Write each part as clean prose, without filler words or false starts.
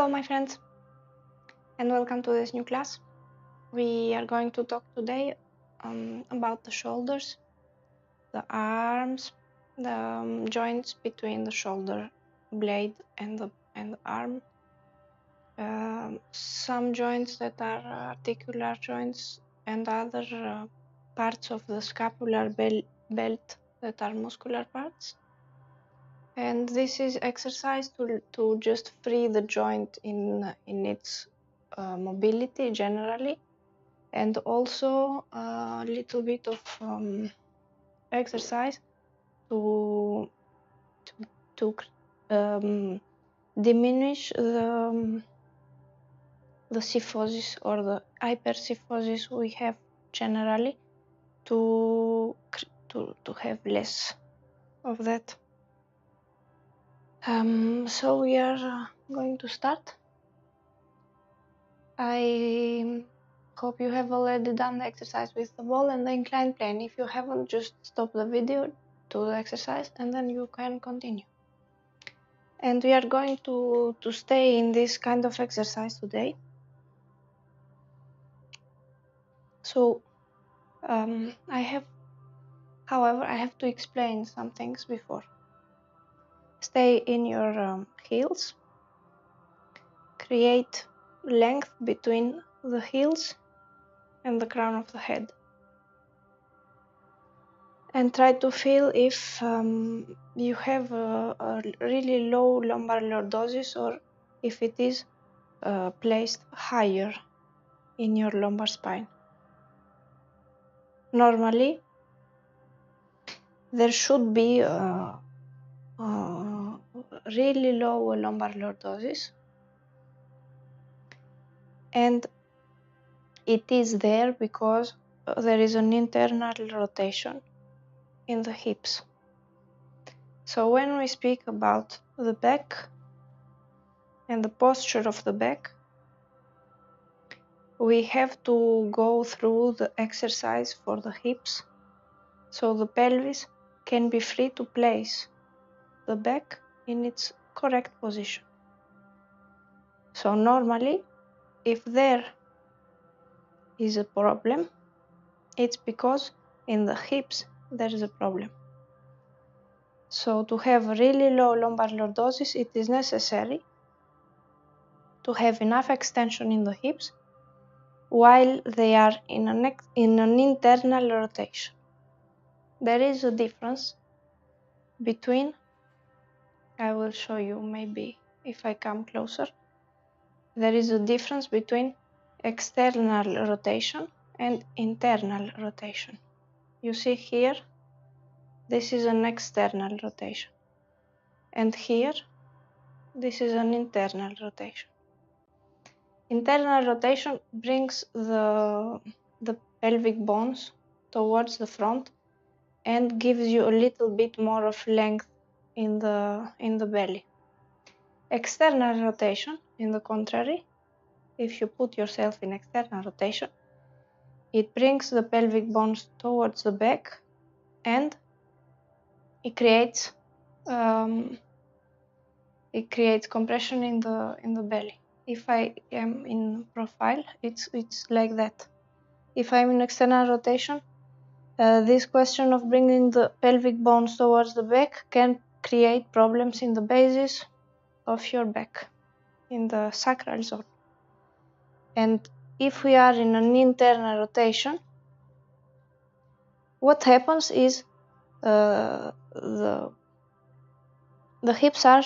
Hello my friends, and welcome to this new class. We are going to talk today about the shoulders, the arms, the joints between the shoulder blade and the arm, some joints that are articular joints and other parts of the scapular belt that are muscular parts. And this is exercise to just free the joint in its mobility generally, and also a little bit of exercise to diminish the cyphosis or the hypercyphosis we have generally, to have less of that. So we are going to start. I hope you have already done the exercise with the ball and the inclined plane. If you haven't, just stop the video, do the exercise, and then you can continue. And we are going to stay in this kind of exercise today. So however, I have to explain some things before. Stay in your heels. Create length between the heels and the crown of the head. And try to feel if you have a really low lumbar lordosis, or if it is placed higher in your lumbar spine. Normally, there should be a really low lumbar lordosis, and it is there because there is an internal rotation in the hips. So when we speak about the back and the posture of the back, we have to go through the exercise for the hips, so the pelvis can be free to place the back in its correct position. So normally, if there is a problem, it's because in the hips there is a problem. So to have a really low lumbar lordosis, it is necessary to have enough extension in the hips while they are in an internal rotation. There is a difference between, I will show you maybe if I come closer, there is a difference between external rotation and internal rotation. You see here, this is an external rotation, and here, this is an internal rotation. Internal rotation brings the pelvic bones towards the front and gives you a little bit more of length in the belly. External rotation, in the contrary, if you put yourself in external rotation, it brings the pelvic bones towards the back and it creates compression in the belly. If I am in profile, it's like that. If I'm in external rotation, this question of bringing the pelvic bones towards the back can create problems in the basis of your back, in the sacral zone. And if we are in an internal rotation, what happens is the hips are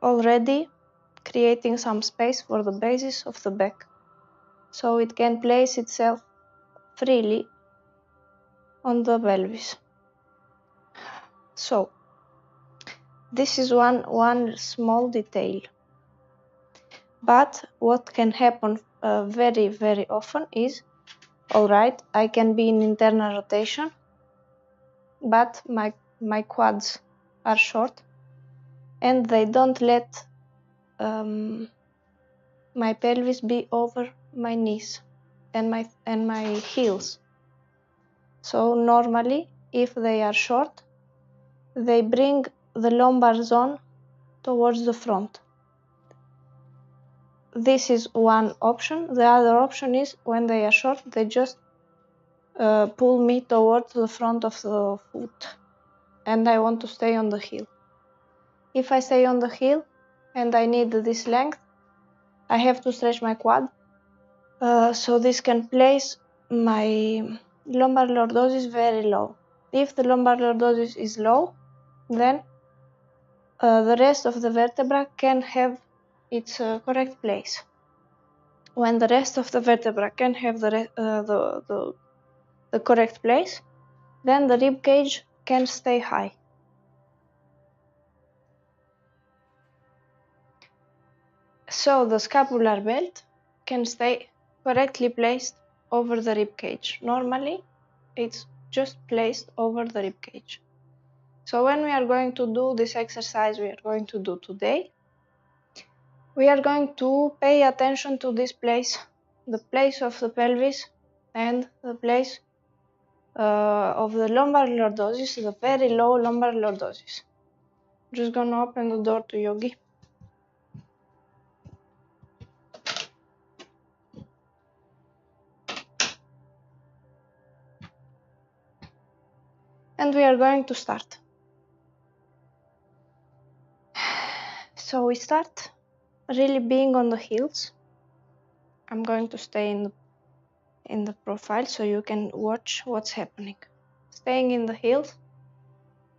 already creating some space for the basis of the back, so it can place itself freely on the pelvis. So this is one small detail. But what can happen very, very often is, alright, I can be in internal rotation, but my quads are short and they don't let my pelvis be over my knees and my heels. So normally, if they are short, they bring the lumbar zone towards the front. this is one option. The other option is when they are short, they just pull me towards the front of the foot, and I want to stay on the heel. If I stay on the heel and I need this length, I have to stretch my quad, so this can place my lumbar lordosis very low. If the lumbar lordosis is low, then the rest of the vertebra can have its correct place. When the rest of the vertebra can have the correct place, then the rib cage can stay high. So the scapular belt can stay correctly placed over the rib cage. Normally, it's just placed over the rib cage. So when we are going to do this exercise we are going to do today, we are going to pay attention to this place, the place of the pelvis and the place of the lumbar lordosis, the very low lumbar lordosis. Just gonna open the door to Yogi. And we are going to start. So we start really being on the heels. I'm going to stay in the profile so you can watch what's happening. Staying in the heels,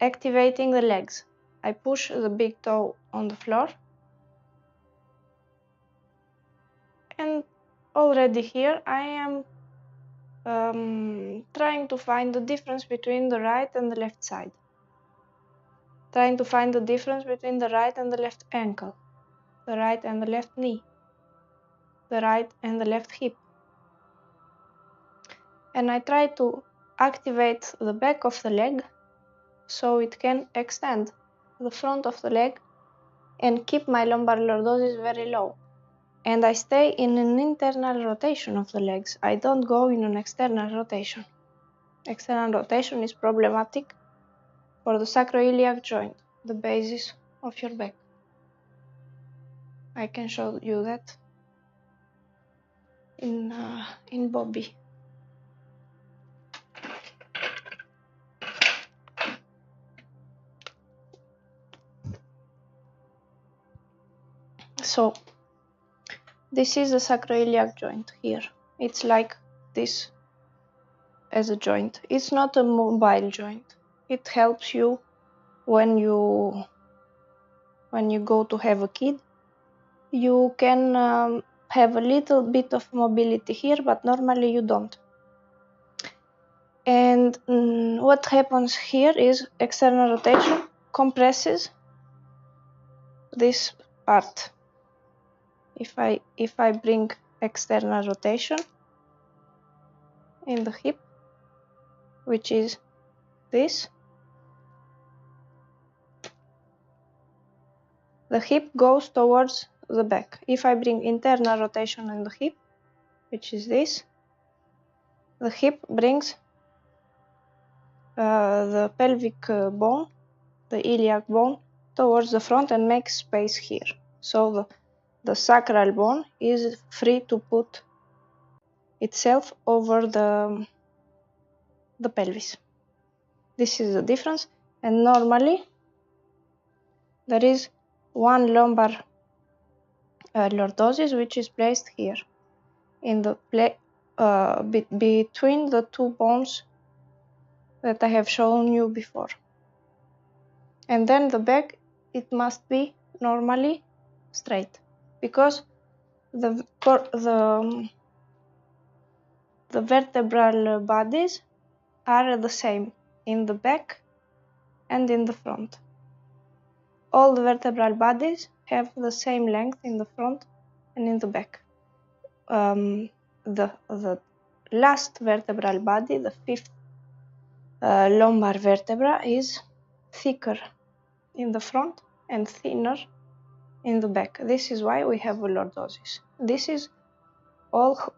activating the legs. I push the big toe on the floor, and already here I am trying to find the difference between the right and the left side. Trying to find the difference between the right and the left ankle, the right and the left knee, the right and the left hip. And I try to activate the back of the leg so it can extend the front of the leg and keep my lumbar lordosis very low. And I stay in an internal rotation of the legs. I don't go in an external rotation. External rotation is problematic for the sacroiliac joint, the basis of your back. I can show you that in Bobby. So this is the sacroiliac joint here. It's like this as a joint. It's not a mobile joint. It helps you when you go to have a kid. You can have a little bit of mobility here, but normally you don't. And what happens here is external rotation compresses this part. If I bring external rotation in the hip, which is this, the hip goes towards the back. If I bring internal rotation in the hip, which is this, the hip brings the pelvic bone, the iliac bone, towards the front and makes space here. So the sacral bone is free to put itself over the pelvis. This is the difference, and normally there is one lumbar lordosis which is placed here in the between the two bones that I have shown you before. And then the back, it must be normally straight, because the vertebral bodies are the same in the back and in the front. All the vertebral bodies have the same length in the front and in the back. The last vertebral body, the fifth lumbar vertebra, is thicker in the front and thinner in the back. This is why we have a lordosis. This is all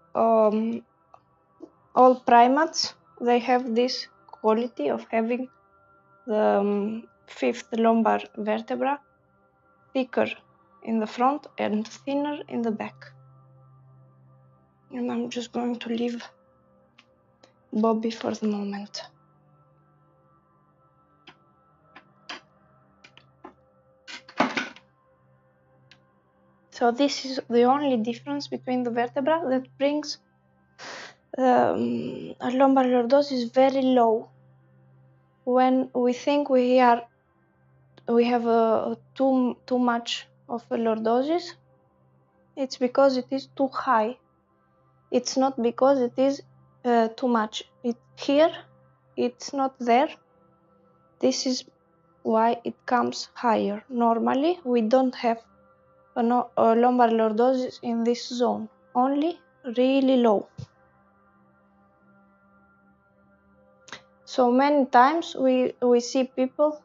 primates. They have this quality of having the fifth lumbar vertebra thicker in the front and thinner in the back. And I'm just going to leave Bobby for the moment. So this is the only difference between the vertebra that brings a lumbar lordosis very low. When we think we have too much of a lordosis, it's because it is too high. It's not because it is too much. Here, it's not there. This is why it comes higher. Normally, we don't have a lumbar lordosis in this zone, only really low. So many times we see people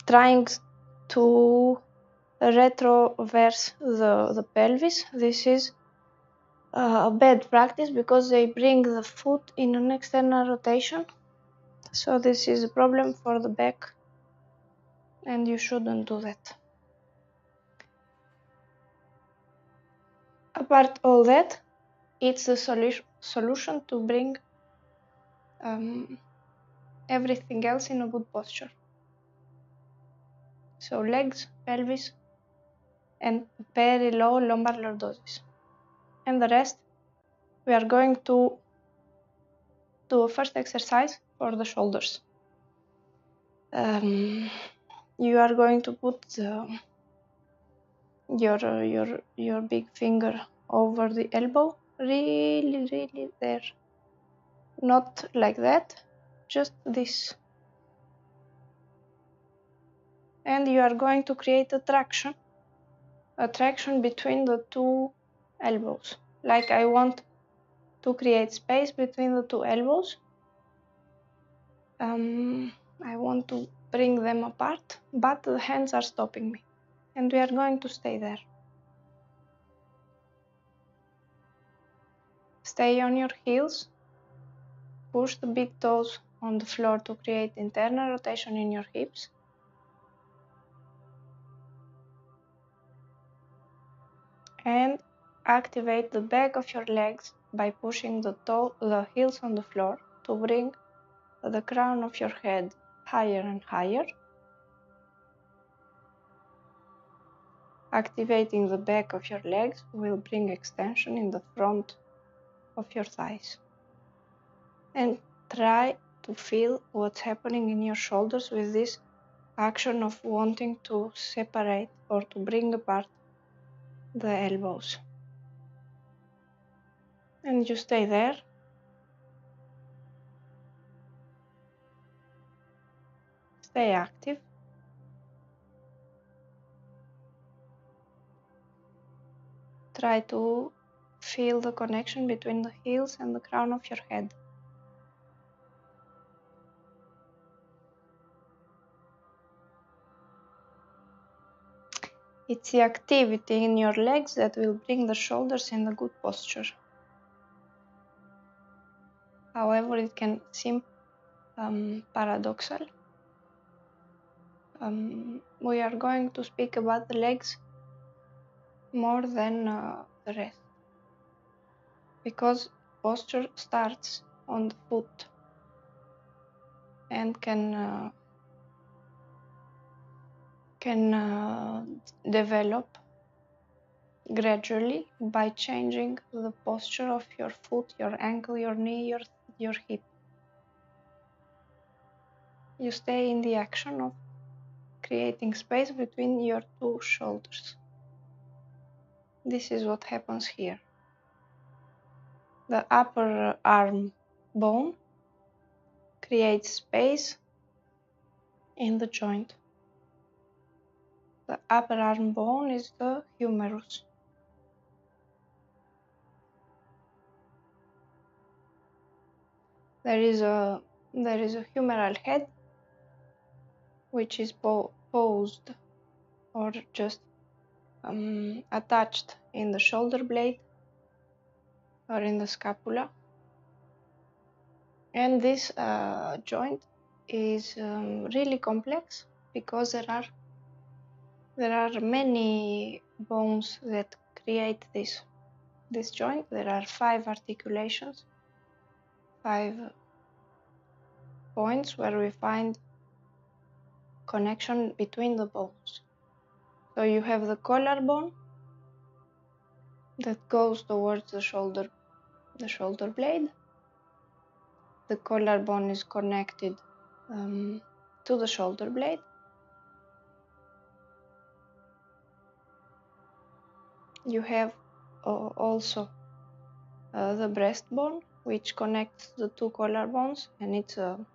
trying to retroverse the pelvis. This is a bad practice because they bring the foot in an external rotation. So this is a problem for the back, and you shouldn't do that. Apart all that, it's the solution to bring everything else in a good posture. So legs, pelvis, and very low lumbar lordosis. And the rest, we are going to do a first exercise for the shoulders. You are going to put your big finger over the elbow, really there. Not like that, just this. And you are going to create a traction between the two elbows. Like I want to create space between the two elbows. I want to bring them apart, but the hands are stopping me. And we are going to stay there. Stay on your heels. Push the big toes on the floor to create internal rotation in your hips. And activate the back of your legs by pushing the heels on the floor to bring the crown of your head higher and higher. Activating the back of your legs will bring extension in the front of your thighs. And try to feel what's happening in your shoulders with this action of wanting to separate or to bring apart the elbows. And you stay there. Stay active. Try to feel the connection between the heels and the crown of your head. It's the activity in your legs that will bring the shoulders in a good posture. However, it can seem paradoxal. We are going to speak about the legs more than the rest, because posture starts on the foot and can develop gradually by changing the posture of your foot, your ankle, your knee, your hip. You stay in the action of creating space between your two shoulders. This is what happens here. The upper arm bone creates space in the joint. The upper arm bone is the humerus. There is a humeral head which is posed or just attached in the shoulder blade or in the scapula, and this joint is really complex because there There are many bones that create this joint. There are 5 articulations, 5 points where we find connection between the bones. So you have the collarbone that goes towards the shoulder blade. The collarbone is connected to the shoulder blade. You have also the breastbone, which connects the 2 collarbones, and it's an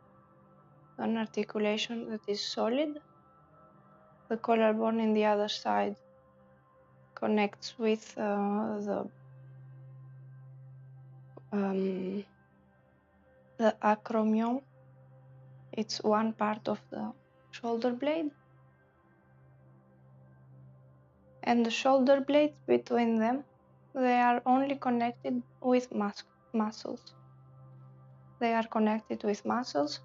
articulation that is solid. The collarbone in the other side connects with the acromion. It's one part of the shoulder blade, and the shoulder blades between them, they are only connected with muscles. They are connected with muscles,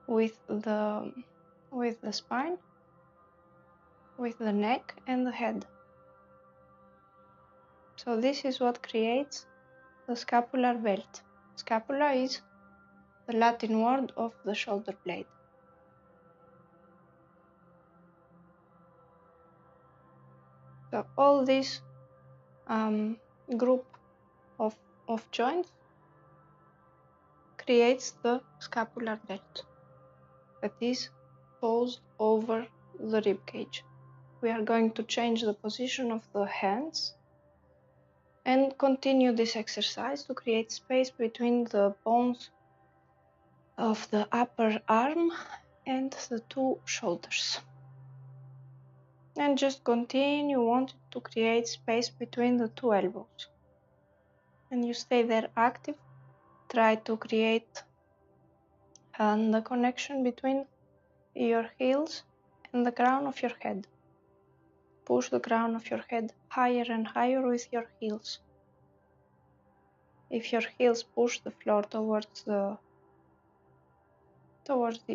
with the spine, with the neck and the head. So this is what creates the scapular belt. Scapula is the Latin word of the shoulder blade. So all this group of joints creates the scapular belt that is posed over the rib cage. We are going to change the position of the hands and continue this exercise to create space between the bones of the upper arm and the 2 shoulders. And just continue wanting to create space between the 2 elbows. And you stay there active. Try to create the connection between your heels and the crown of your head. Push the crown of your head higher and higher with your heels. If your heels push the floor towards the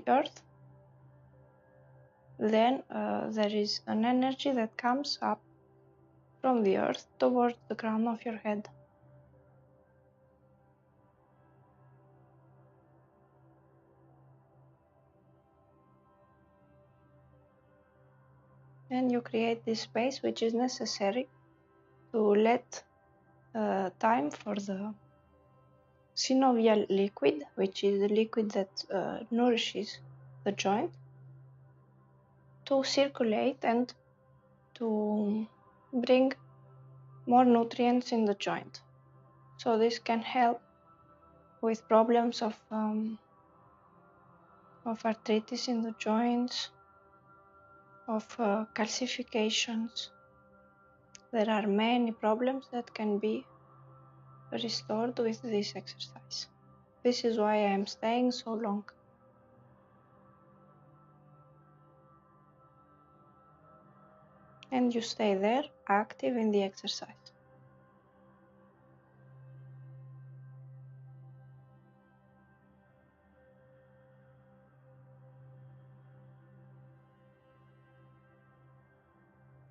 earth, then there is an energy that comes up from the earth towards the crown of your head. And you create this space which is necessary to let time for the synovial liquid, which is the liquid that nourishes the joint, to circulate and to bring more nutrients in the joint. So this can help with problems of arthritis in the joints, of calcifications. There are many problems that can be restored with this exercise. This is why I am staying so long. And you stay there, active in the exercise.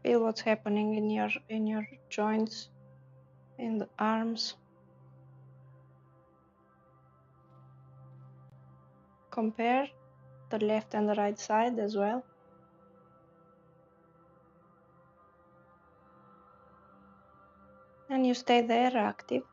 Feel what's happening in your joints, in the arms. Compare the left and the right side as well. And you stay there active.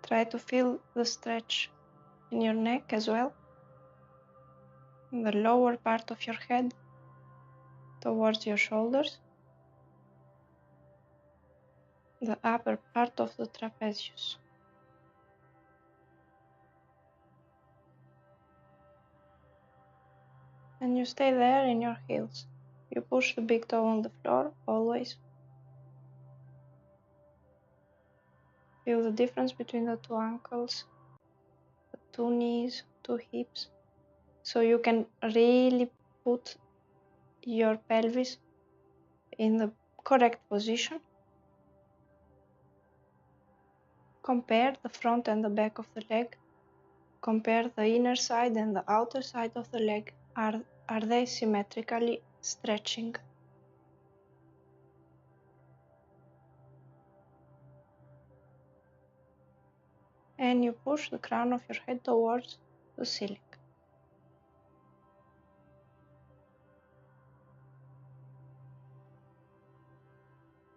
Try to feel the stretch in your neck as well, in the lower part of your head towards your shoulders, the upper part of the trapezius. And you stay there in your heels. You push the big toe on the floor, always. Feel the difference between the 2 ankles, the 2 knees, 2 hips. So you can really put your pelvis in the correct position. Compare the front and the back of the leg. Compare the inner side and the outer side of the leg. Are they symmetrically stretching? And you push the crown of your head towards the ceiling.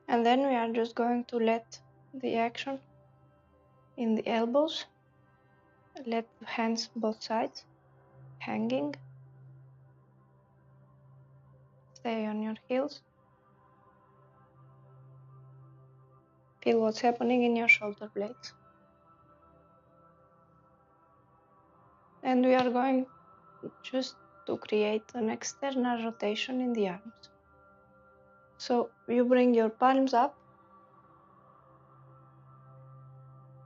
And then we are just going to let the action in the elbows. Let the hands both sides hanging. Stay on your heels. Feel what's happening in your shoulder blades. And we are going just to create an external rotation in the arms. So you bring your palms up,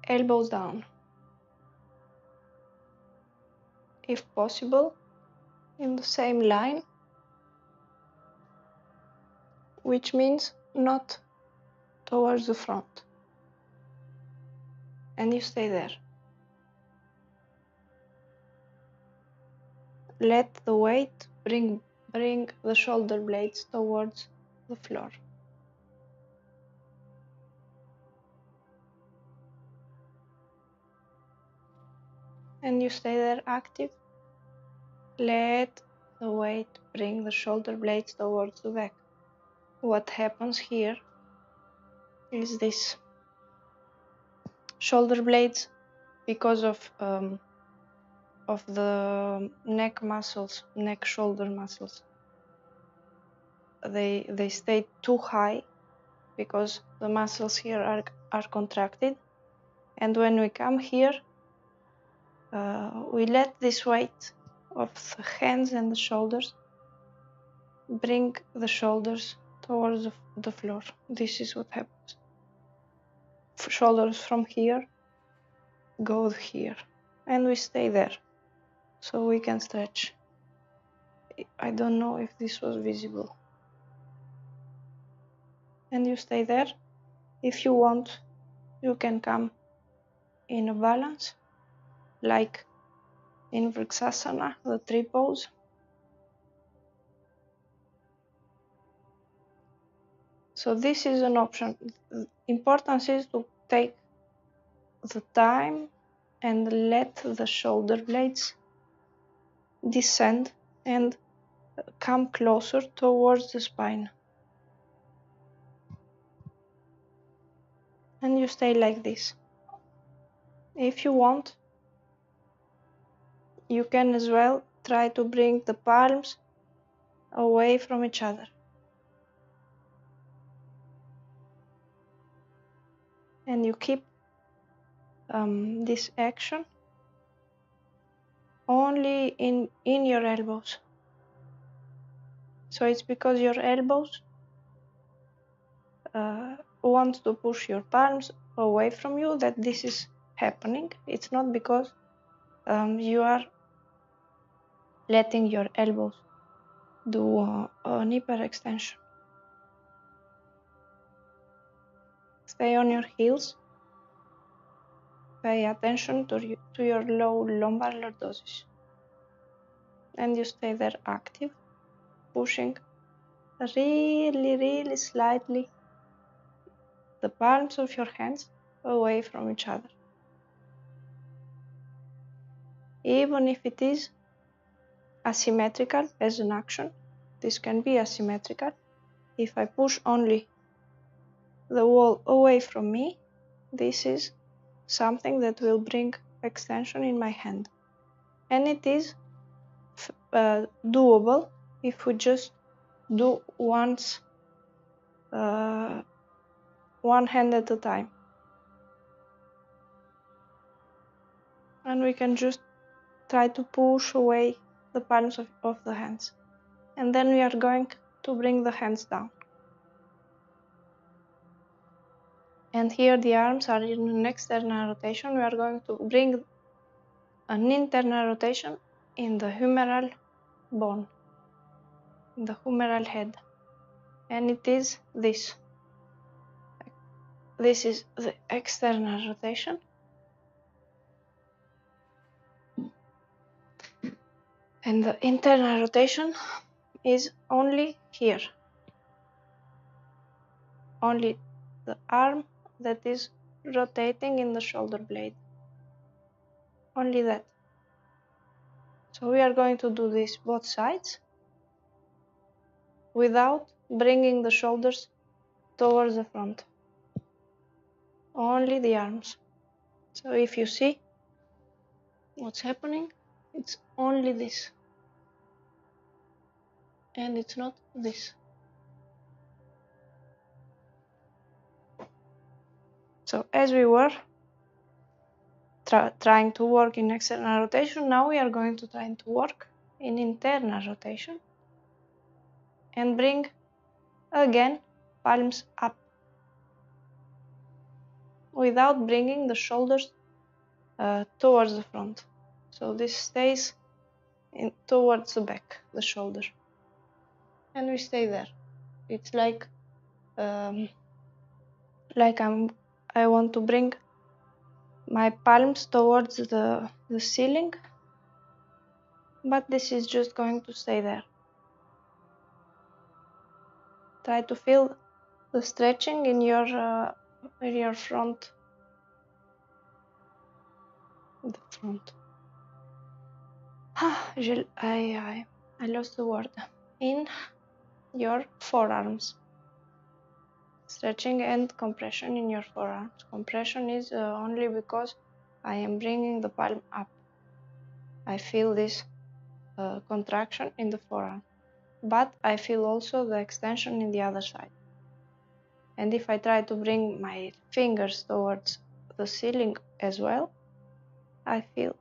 elbows down. If possible, in the same line, which means not towards the front. And you stay there. Let the weight bring the shoulder blades towards the floor. And you stay there active. Let the weight bring the shoulder blades towards the back. What happens here is this. Shoulder blades, because of the neck muscles, neck shoulder muscles, they stay too high because the muscles here are contracted. And when we come here, we let this weight of the hands and the shoulders bring the shoulders towards the floor. This is what happens. Shoulders from here go here, and we stay there, so we can stretch. I don't know if this was visible. And you stay there. If you want, you can come in a balance, like in TADASANA, the tree pose. So this is an option. The importance is to take the time and let the shoulder blades descend and come closer towards the spine. And you stay like this. If you want, you can as well try to bring the palms away from each other. And you keep this action only in your elbows. So it's because your elbows want to push your palms away from you that this is happening. It's not because you are letting your elbows do an hyperextension. Stay on your heels. Pay attention to your low lumbar lordosis. And you stay there active, pushing really slightly the palms of your hands away from each other. Even if it is asymmetrical as an action, this can be asymmetrical. If I push only the wall away from me, this is something that will bring extension in my hand. And it is doable if we just do once, one hand at a time. And we can just try to push away the palms of the hands. And then we are going to bring the hands down. And here the arms are in an external rotation. We are going to bring an internal rotation in the humeral bone, in the humeral head, and it is this. This is the external rotation, and the internal rotation is only here, only the arm that is rotating in the shoulder blade, only that. So we are going to do this both sides without bringing the shoulders towards the front, only the arms. So if you see what's happening, it's only this, and it's not this. So as we were trying to work in external rotation, now we are going to try to work in internal rotation and bring again palms up without bringing the shoulders towards the front. So this stays towards the back, the shoulder, and we stay there. It's like I want to bring my palms towards the ceiling, but this is just going to stay there. Try to feel the stretching in your front, the front. I lost the word. In your forearms, stretching and compression in your forearms. Compression is only because I am bringing the palm up. I feel this contraction in the forearm, but I feel also the extension in the other side. And if I try to bring my fingers towards the ceiling as well, I feel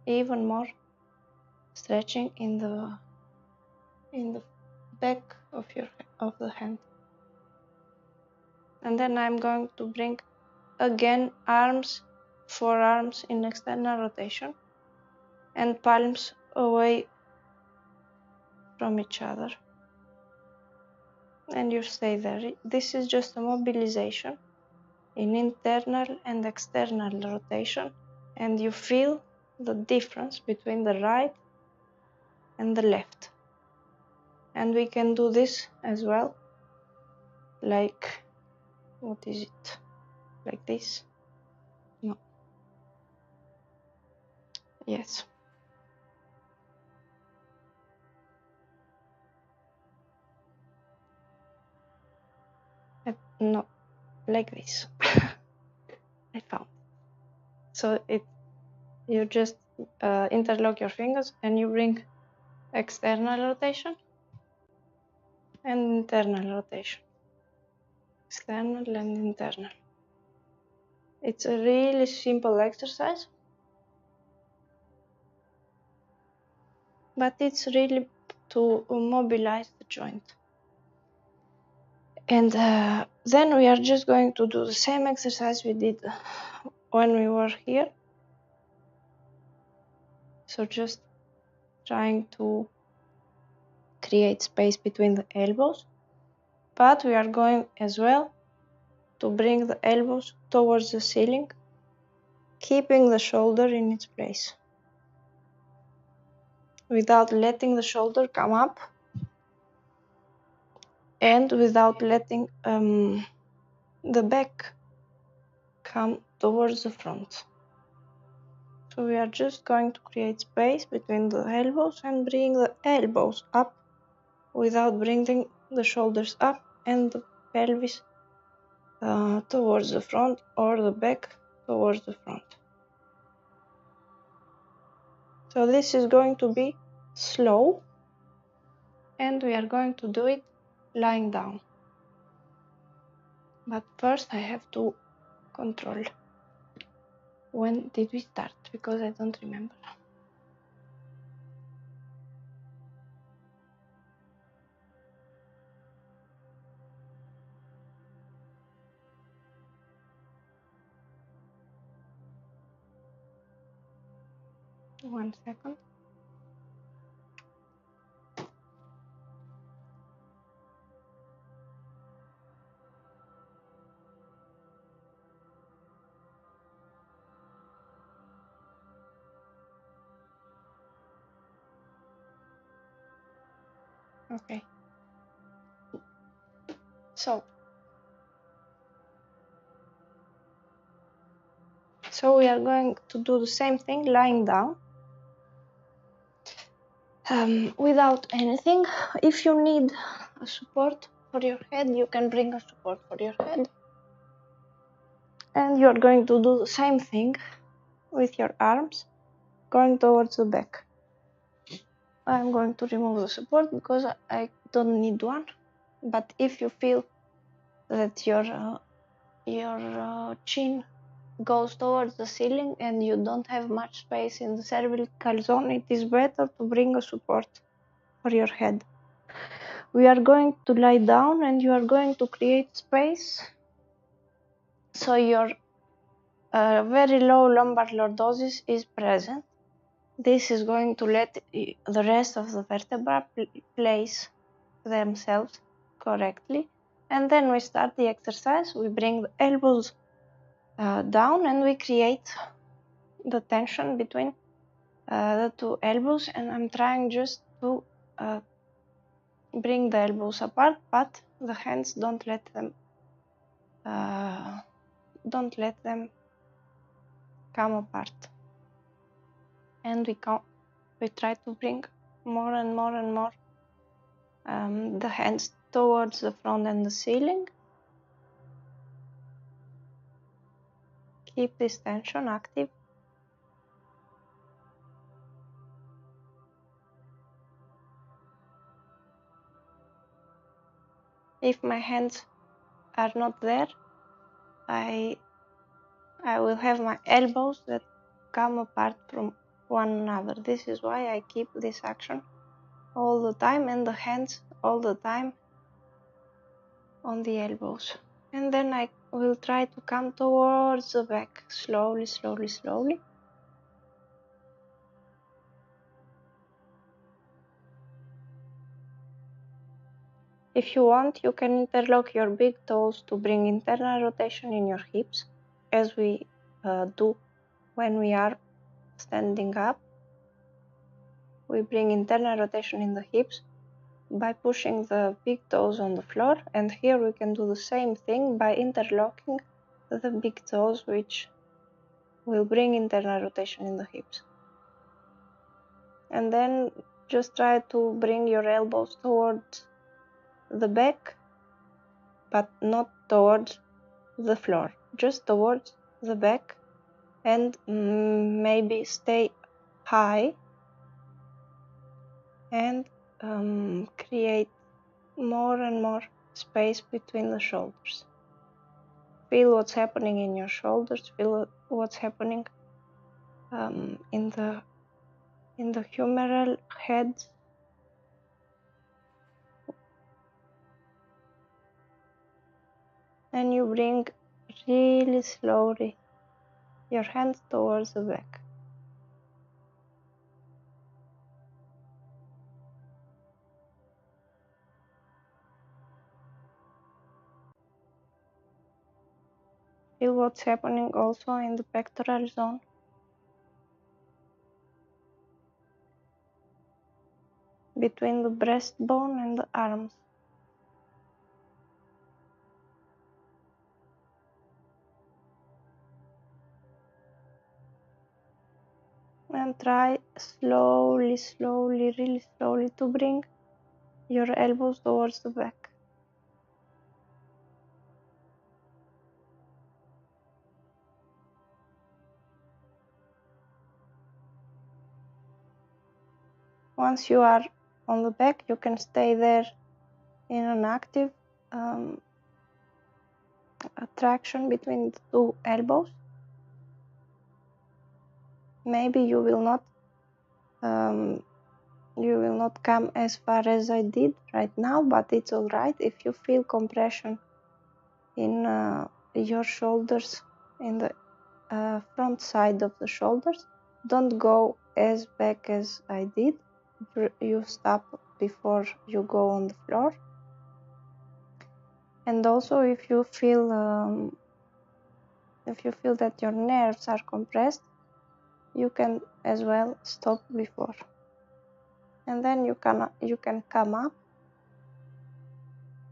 even more stretching in the back of the hand. And then I'm going to bring again arms, forearms in external rotation, and palms away from each other. And you stay there. This is just a mobilization in internal and external rotation, and you feel the difference between the right and the left. And we can do this as well, like, what is it? Like this? No. Yes. No, like this. I found. So you just interlock your fingers and you bring external rotation and internal rotation. External and internal. It's a really simple exercise, but it's really to mobilize the joint. And then we are just going to do the same exercise we did when we were here. So just trying to create space between the elbows, but we are going as well to bring the elbows towards the ceiling, keeping the shoulder in its place without letting the shoulder come up and without letting the back come towards the front. So we are just going to create space between the elbows and bring the elbows up without bringing the shoulders up and the pelvis towards the front or the back towards the front. So this is going to be slow, and we are going to do it lying down. But first I have to control when did we start, because I don't remember. 1 second. Okay. So we are going to do the same thing lying down without anything. If you need a support for your head, you can bring a support for your head. And you're going to do the same thing with your arms going towards the back. I'm going to remove the support because I don't need one. But if you feel that your chin goes towards the ceiling and you don't have much space in the cervical zone, it is better to bring a support for your head. We are going to lie down and you are going to create space so your very low lumbar lordosis is present. This is going to let the rest of the vertebra place themselves correctly. And then we start the exercise. We bring the elbows down and we create the tension between the two elbows. And I'm trying just to bring the elbows apart, but the hands don't let them come apart. And we try to bring more and more and more the hands towards the front and the ceiling. Keep this tension active. If my hands are not there, I will have my elbows that come apart from one another. This is why I keep this action all the time and the hands all the time on the elbows. And then I will try to come towards the back, slowly, slowly, slowly. If you want, you can interlock your big toes to bring internal rotation in your hips, as we do when we are standing up. We bring internal rotation in the hips by pushing the big toes on the floor, and here we can do the same thing by interlocking the big toes, which will bring internal rotation in the hips. And then just try to bring your elbows towards the back, but not towards the floor, just towards the back, and maybe stay high and create more and more space between the shoulders. Feel what's happening in your shoulders, feel what's happening in the humeral head. And you bring really slowly your hands towards the back. Feel what's happening also in the pectoral zone. Between the breastbone and the arms. And try slowly, slowly, really slowly to bring your elbows towards the back. Once you are on the back, you can stay there in an active attraction between the two elbows. Maybe you will not come as far as I did right now, but it's alright. If you feel compression in your shoulders, in the front side of the shoulders, don't go as back as I did. You stop before you go on the floor. And also if you feel that your nerves are compressed, you can as well stop before. And then you can come up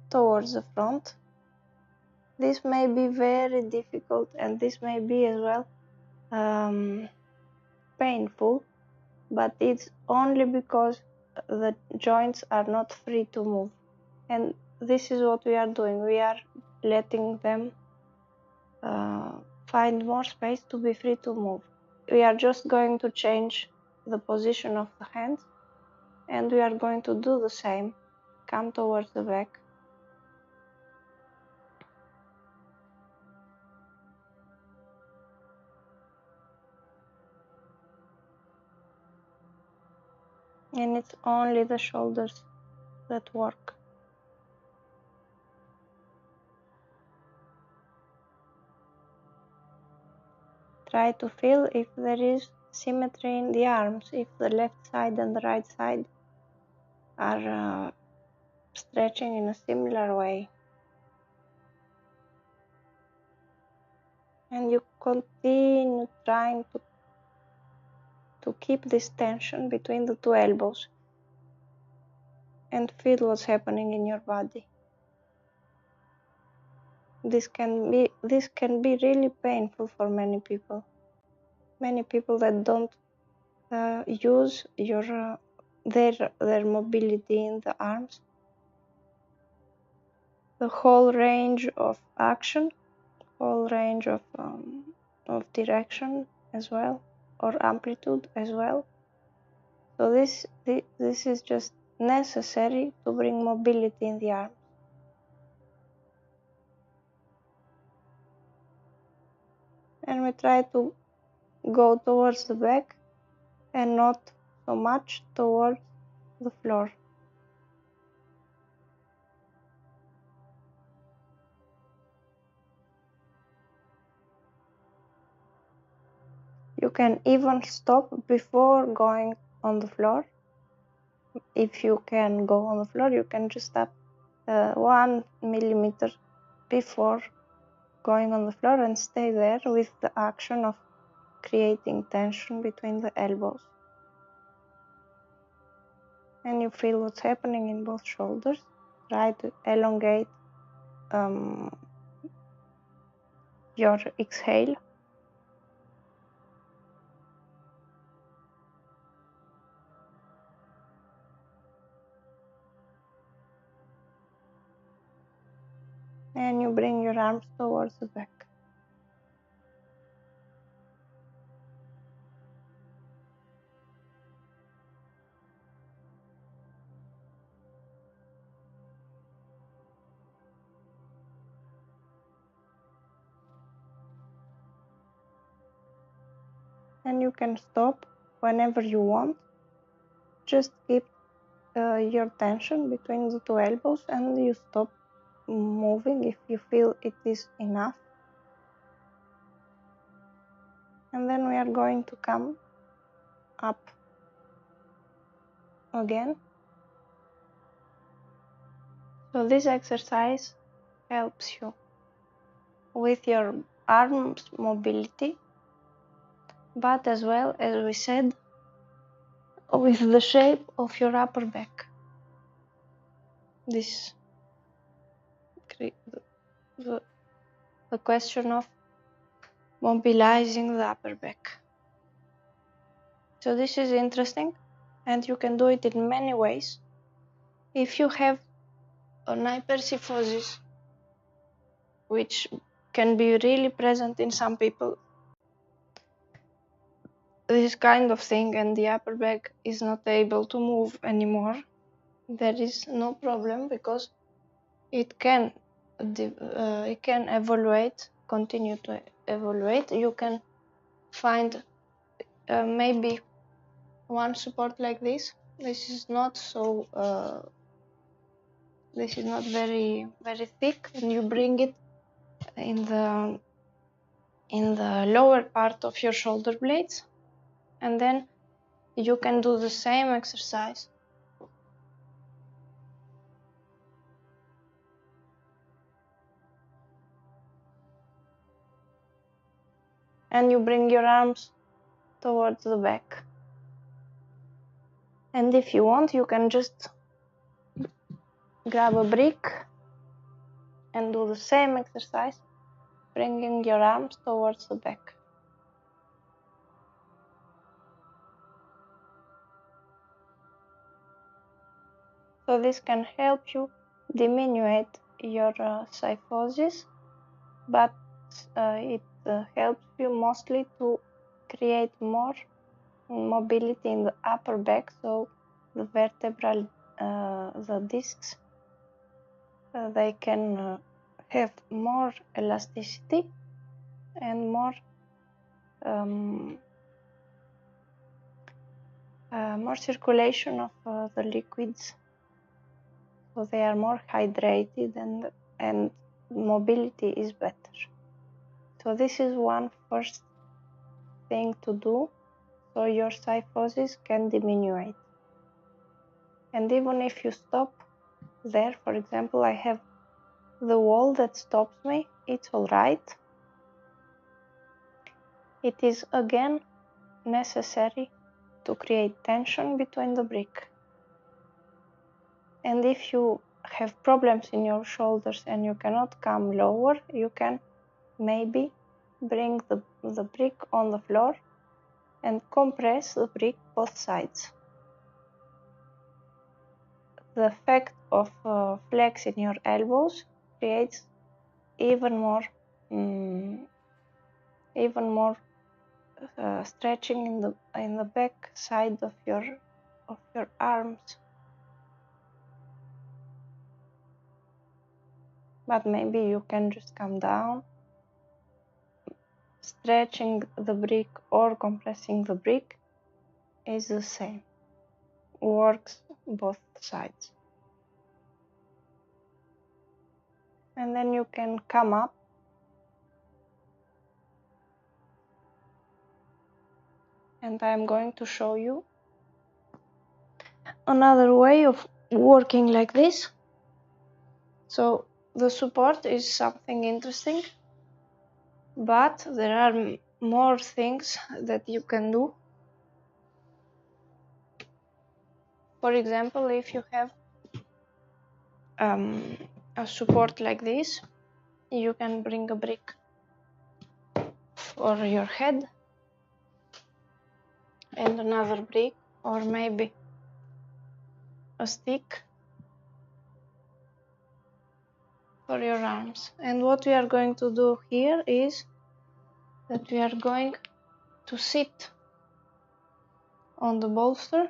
towards the front. This may be very difficult, and this may be as well painful, but it's only because the joints are not free to move. And this is what we are doing. We are letting them find more space to be free to move. We are just going to change the position of the hands, and we are going to do the same. Come towards the back. And it's only the shoulders that work. Try to feel if there is symmetry in the arms, if the left side and the right side are stretching in a similar way. And you continue trying to keep this tension between the two elbows and feel what's happening in your body. This can be really painful for many people. Many people that don't use their mobility in the arms. The whole range of action, whole range of direction as well, or amplitude as well. So this is just necessary to bring mobility in the arms. And we try to go towards the back and not so much towards the floor. You can even stop before going on the floor. If you can go on the floor, you can just stop 1 millimeter before going on the floor and stay there with the action of creating tension between the elbows. And you feel what's happening in both shoulders. Try to elongate your exhale. And you bring your arms towards the back. And you can stop whenever you want. Just keep your tension between the two elbows and you stop moving if you feel it is enough. And then we are going to come up again. So this exercise helps you with your arms mobility, but as well, as we said, with the shape of your upper back. This the question of mobilizing the upper back. So this is interesting, and you can do it in many ways. If you have an hypercyphosis, which can be really present in some people, this kind of thing, and the upper back is not able to move anymore, there is no problem, because it can evaluate, continue to evaluate. You can find maybe one support like this. This is not so this is not very thick, and you bring it in the lower part of your shoulder blades, And then you can do the same exercise. And you bring your arms towards the back. And if you want, you can just grab a brick and do the same exercise, bringing your arms towards the back. So this can help you diminuate your cyphosis, but it helps you mostly to create more mobility in the upper back, so the vertebral, the discs, they can have more elasticity and more circulation of the liquids, so they are more hydrated and mobility is better. So this is one first thing to do, so your cyphosis can diminuate. And even if you stop there, for example, I have the wall that stops me, it's alright. It is again necessary to create tension between the brick. And if you have problems in your shoulders and you cannot come lower, you can maybe bring the brick on the floor and compress the brick both sides. The effect of flexing your elbows creates even more stretching in the back side of your arms. But maybe you can just come down. Stretching the brick or compressing the brick is the same. Works both sides. And then you can come up and I'm going to show you another way of working like this. So the support is something interesting, but there are more things that you can do. For example, if you have a support like this, you can bring a brick for your head and another brick, or maybe a stick for your arms. And what we are going to do here is that we are going to sit on the bolster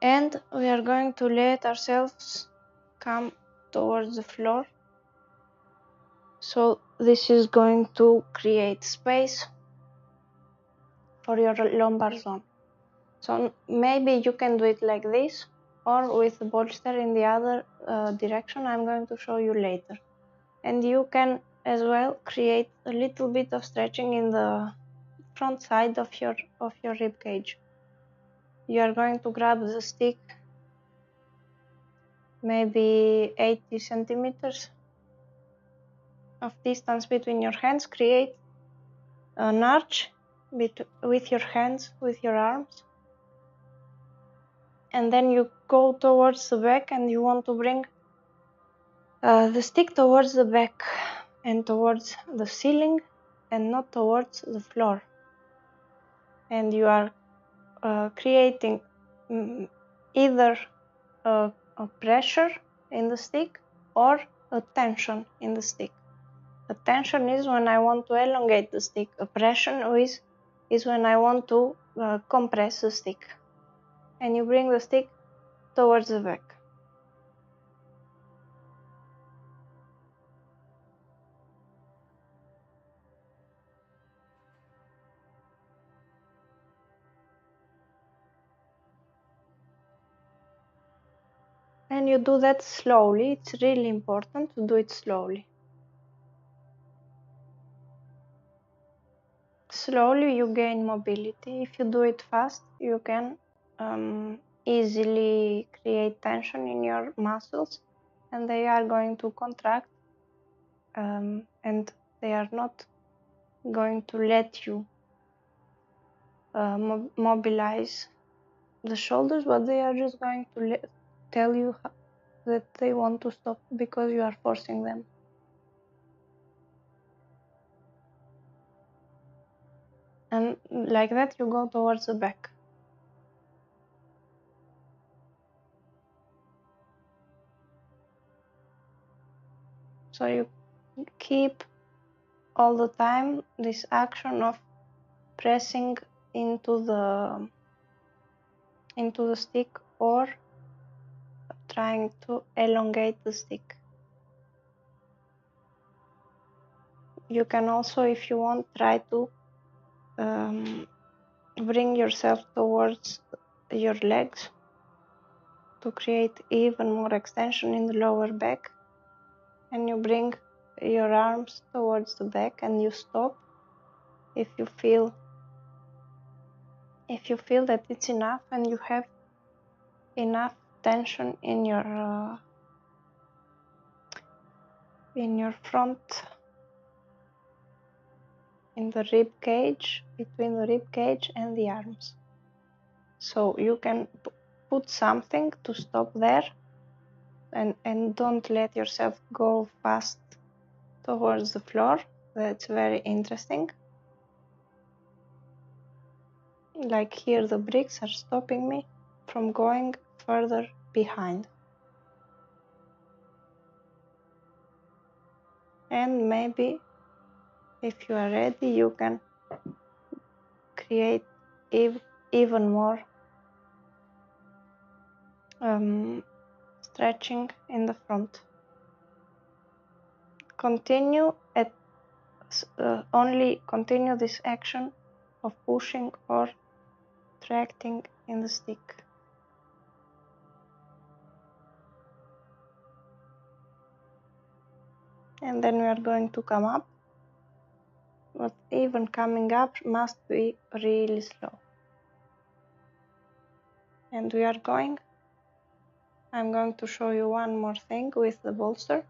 and we are going to let ourselves come towards the floor. So this is going to create space for your lumbar zone. So maybe you can do it like this or with the bolster in the other direction. I'm going to show you later. And you can as well create a little bit of stretching in the front side of your rib cage. You are going to grab the stick maybe 80 centimeters of distance between your hands. Create an arch with your hands, with your arms, and then you go towards the back and you want to bring the stick towards the back and towards the ceiling and not towards the floor. And you are creating either a pressure in the stick or a tension in the stick. A tension is when I want to elongate the stick. A pressure is when I want to compress the stick. And you bring the stick towards the back. And you do that slowly. It's really important to do it slowly. slowly you gain mobility. If you do it fast, you can easily create tension in your muscles, and they are going to contract, and they are not going to let you mobilize the shoulders, but they are just going to tell you that they want to stop because you are forcing them. And like that you go towards the back. So you keep all the time this action of pressing into the stick or trying to elongate the stick. You can also, if you want, try to bring yourself towards your legs to create even more extension in the lower back, and you bring your arms towards the back and you stop if you feel that it's enough and you have enough tension in your front, in the rib cage, between the rib cage and the arms. So you can put something to stop there, and don't let yourself go fast towards the floor. That's very interesting. Like here, the bricks are stopping me from going further behind. And maybe if you are ready, you can create even more stretching in the front. Continue at only continue this action of pushing or tracting in the stick. And then we are going to come up, but even coming up must be really slow. And we are going, I'm going to show you one more thing with the bolster,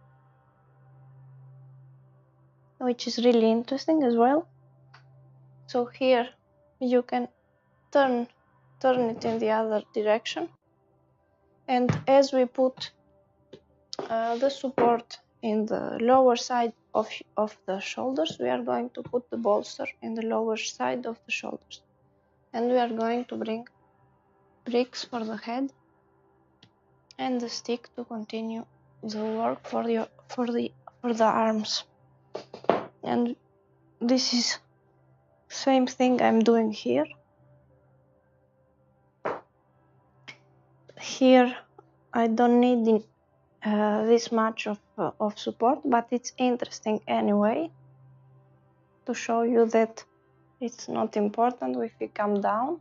which is really interesting as well. So here you can turn it in the other direction, and as we put the support in the lower side of the shoulders, we are going to put the bolster in the lower side of the shoulders, and we are going to bring bricks for the head and the stick to continue the work for the arms. And this is same thing I'm doing here. Here I don't need this much of support, but it's interesting anyway to show you that it's not important if we come down.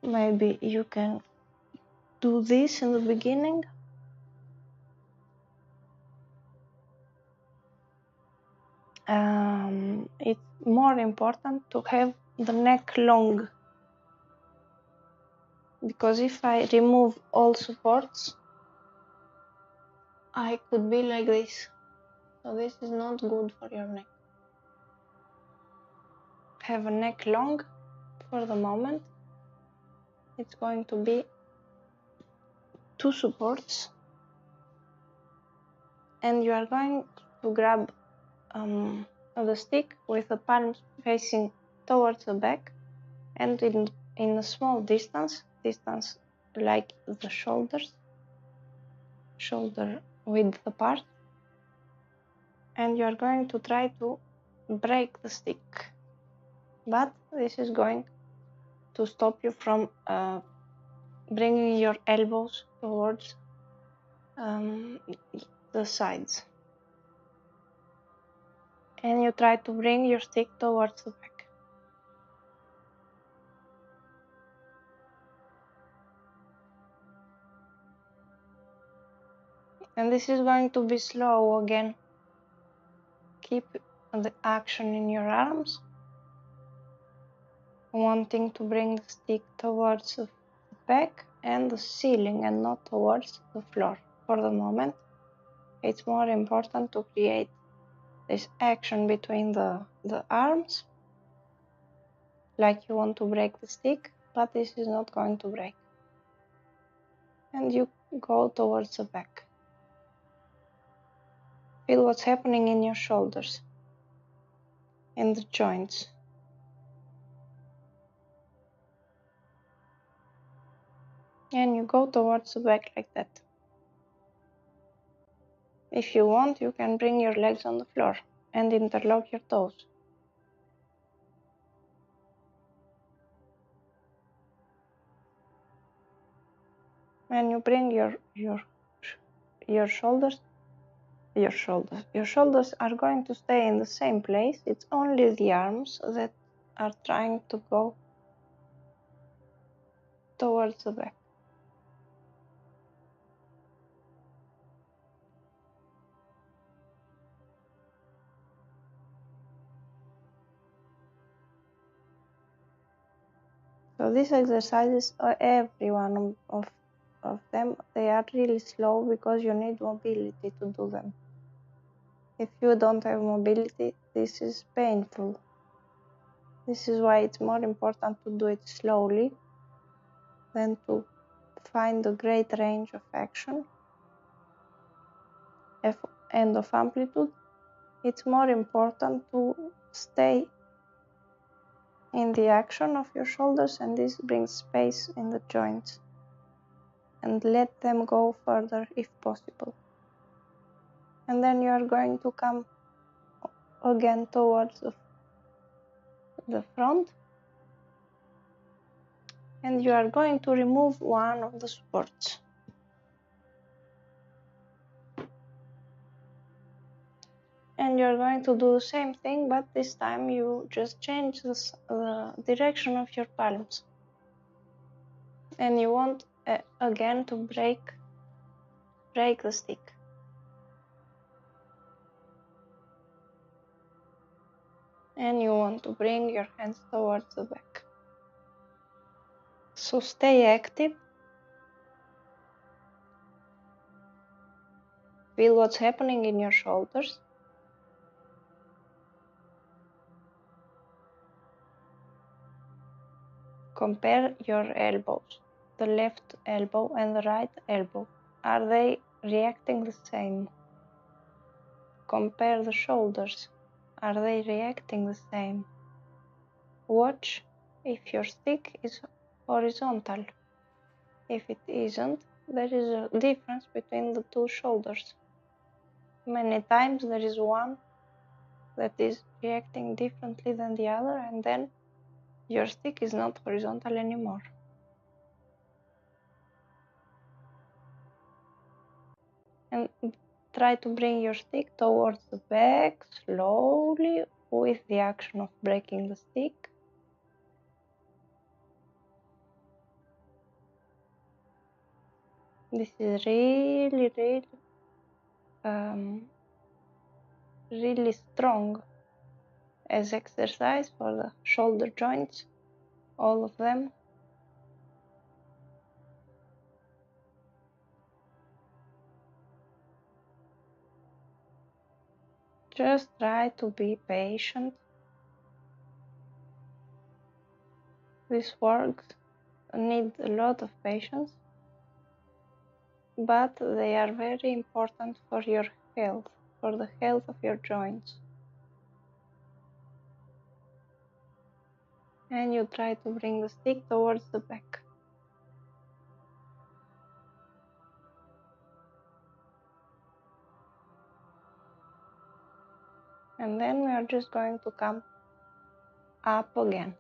Maybe you can do this in the beginning. It's more important to have the neck long, because if I remove all supports, I could be like this. So this is not good for your neck. Have a neck long for the moment. It's going to be 2 supports, and you are going to grab the stick with the palms facing towards the back, and in a small distance like the shoulder width apart, and you are going to try to break the stick, but this is going to stop you from bringing your elbows towards the sides, and you try to bring your stick towards the back. And this is going to be slow again. Keep the action in your arms, wanting to bring the stick towards the back and the ceiling and not towards the floor. For the moment, it's more important to create this action between the arms, like you want to break the stick, but this is not going to break. And you go towards the back. Feel what's happening in your shoulders, in the joints. And you go towards the back like that. If you want, you can bring your legs on the floor and interlock your toes. And you bring your shoulders. Your shoulders are going to stay in the same place. It's only the arms that are trying to go towards the back. So these exercises, every one of them, they are really slow because you need mobility to do them. If you don't have mobility, this is painful. This is why it's more important to do it slowly than to find a great range of action and of amplitude. It's more important to stay in the action of your shoulders, and this brings space in the joints, and let them go further if possible. And then you are going to come again towards the front, and you are going to remove one of the supports. And you're going to do the same thing, but this time you just change the direction of your palms. And you want again to break the stick. And you want to bring your hands towards the back. So stay active. Feel what's happening in your shoulders. Compare your elbows, the left elbow and the right elbow. Are they reacting the same? Compare the shoulders. Are they reacting the same? Watch if your stick is horizontal. If it isn't, there is a difference between the two shoulders. Many times there is one that is reacting differently than the other, and then your stick is not horizontal anymore. And try to bring your stick towards the back slowly with the action of breaking the stick. This is really strong as exercise for the shoulder joints, all of them. Just try to be patient. This works needs a lot of patience, but they are very important for your health, for the health of your joints. And you try to bring the stick towards the back. And then we are just going to come up again.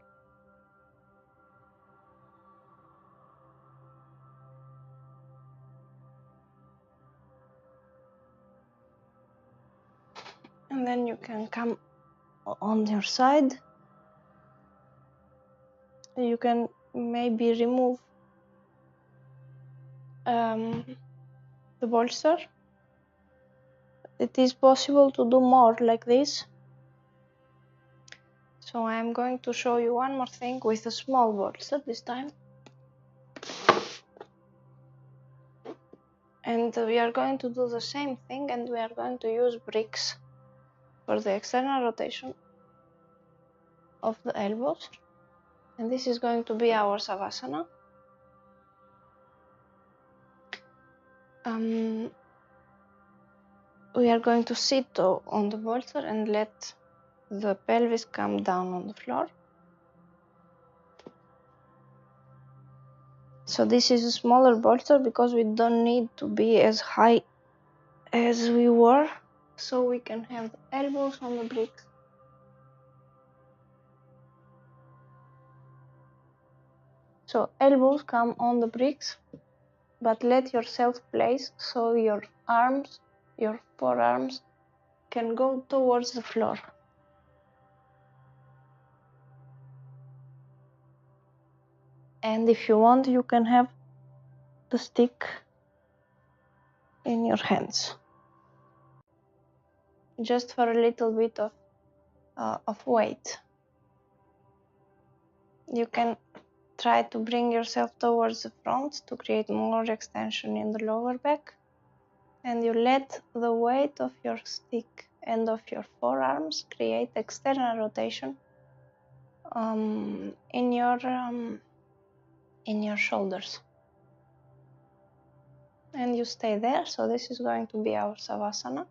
And then you can come on your side. You can maybe remove the bolster. It is possible to do more like this, So I'm going to show you one more thing with a small bolster this time. And we are going to do the same thing, and we are going to use bricks for the external rotation of the elbows. And this is going to be our Savasana. We are going to sit on the bolster and let the pelvis come down on the floor. So this is a smaller bolster because we don't need to be as high as we were, so we can have the elbows on the bricks. So elbows come on the bricks, but let yourself place so your arms, your forearms, can go towards the floor. And if you want, you can have the stick in your hands, just for a little bit of weight. You can try to bring yourself towards the front to create more extension in the lower back, and you let the weight of your stick and of your forearms create external rotation in your shoulders. And you stay there. So this is going to be our Savasana.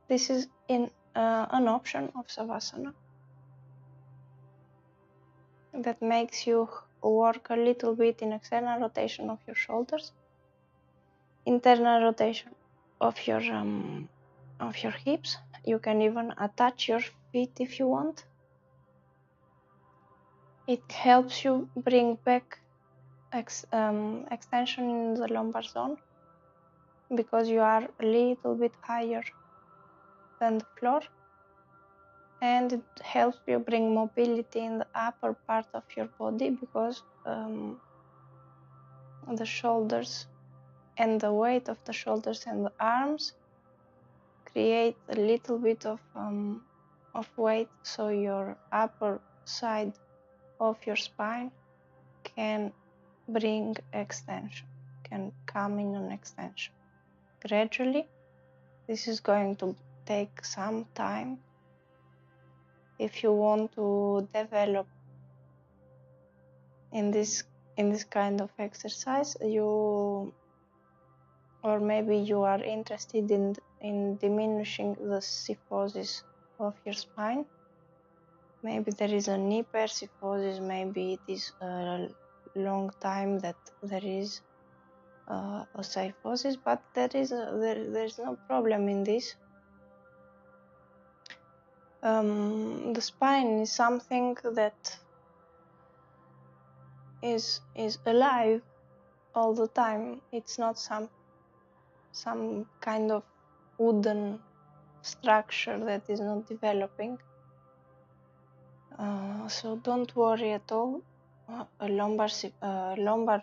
This is an option of Savasana that makes you work a little bit in external rotation of your shoulders, internal rotation of your hips. You can even attach your feet if you want. It helps you bring back extension in the lumbar zone because you are a little bit higher than the floor, and it helps you bring mobility in the upper part of your body because the shoulders and the weight of the shoulders and the arms create a little bit of weight, so your upper side of your spine can bring extension, can come in an extension gradually. This is going to take some time. If you want to develop in this kind of exercise, or maybe you are interested in diminishing the kyphosis of your spine. Maybe there is a knee kyphosis, maybe it is a long time that there is a kyphosis, but there is no problem in this. The spine is something that is alive all the time. It's not some kind of wooden structure that is not developing. So don't worry at all. Lumbar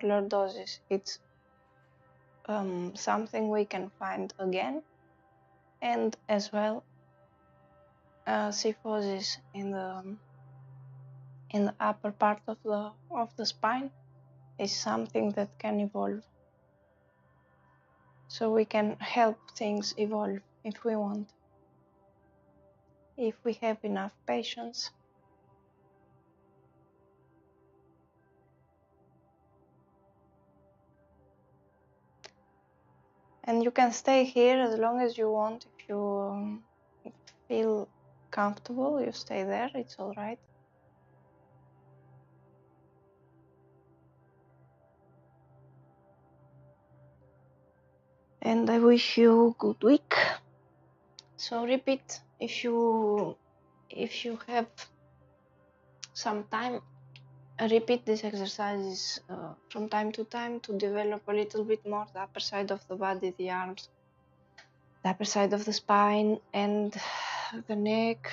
lordosis, it's something we can find again, and as well kyphosis in the upper part of the spine is something that can evolve. So we can help things evolve if we want, if we have enough patience. And you can stay here as long as you want. If you feel comfortable, you stay there, it's all right. And I wish you a good week. So repeat, if you have some time, repeat these exercises from time to time to develop a little bit more the upper side of the body, the arms, the upper side of the spine, and the neck,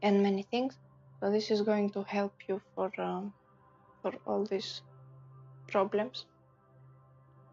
and many things. So this is going to help you for all these problems.